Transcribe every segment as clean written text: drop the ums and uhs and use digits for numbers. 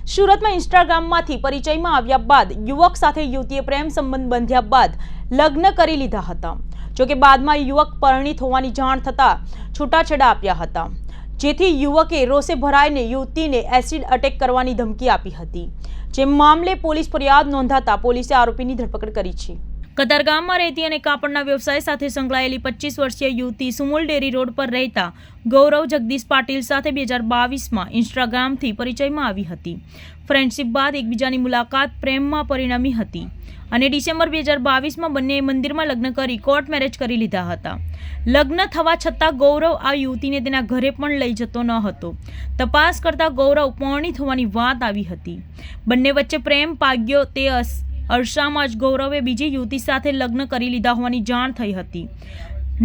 સુરતમાં ઇન્સ્ટાગ્રામમાંથી પરિચયમાં આવ્યા બાદ યુવક સાથે યુવતીએ પ્રેમ સંબંધ બાંધ્યા બાદ લગ્ન કરી લીધા હતા। જોકે બાદમાં યુવક પરિણીત હોવાની જાણ થતાં છૂટાછેડા આપ્યા હતા, જેથી યુવકે રોષે ભરાઈને યુવતીને એસિડ અટેક કરવાની ધમકી આપી હતી। જે મામલે પોલીસ ફરિયાદ નોંધાતા પોલીસે આરોપીની ધરપકડ કરી છે। કતારગામમાં રહેતી અને કાપડના વ્યવસાય સાથે સંકળાયેલી 25 વર્ષીય યુવતી સુમુલ ડેરી રોડ પર રહેતા ગૌરવ જગદીશ પાટીલ સાથે 2022માં ઇન્સ્ટાગ્રામથી પરિચયમાં આવી હતી। ફ્રેન્ડશિપ બાદ એકબીજાની મુલાકાત પ્રેમમાં પરિણમી હતી અને ડિસેમ્બર 2022માં બંનેએ મંદિરમાં લગ્ન કરી કોર્ટ મેરેજ કરી લીધા હતા। લગ્ન થવા છતાં ગૌરવ આ યુવતીને તેના ઘરે પણ લઈ જતો ન હતો। તપાસ કરતા ગૌરવ પરિણીત હોવાની વાત આવી હતી। બંને વચ્ચે પ્રેમ પાગ્યો તે અરસામાં જ ગૌરવે બીજી યુવતી સાથે લગ્ન કરી લીધા હોવાની જાણ થઈ હતી।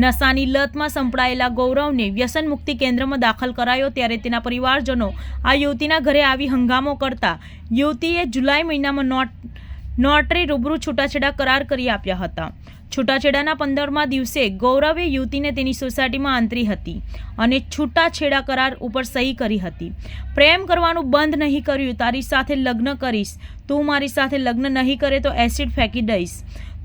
નશાની લતમાં સંપડાયેલા ગૌરવને વ્યસન મુક્તિ કેન્દ્રમાં દાખલ કરાયો ત્યારે તેના પરિવારજનો આ યુવતીના ઘરે આવી હંગામો કરતા યુવતીએ જુલાઈ મહિનામાં નોટરી રૂબરૂ છૂટાછેડા કરાર કરી આપ્યા હતા। છૂટાછેડાના 15મા દિવસે ગૌરવે યુવતીને તેની સોસાયટીમાં આંતરી હતી અને છૂટાછેડા કરાર ઉપર સહી કરી હતી। પ્રેમ કરવાનું બંધ નહીં કર્યું, તારી સાથે લગ્ન કરીશ, તું મારી સાથે લગ્ન નહીં કરે તો એસિડ ફેંકી દઈશ,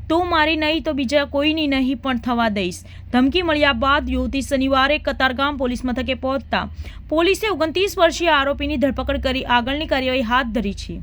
તું મારી નહીં તો બીજા કોઈની નહીં પણ થવા દઈશ। ધમકી મળ્યા બાદ યુવતી શનિવારે કતારગામ પોલીસ મથકે પહોંચતા પોલીસે 29 વર્ષીય આરોપીની ધરપકડ કરી આગળની કાર્યવાહી હાથ ધરી છે।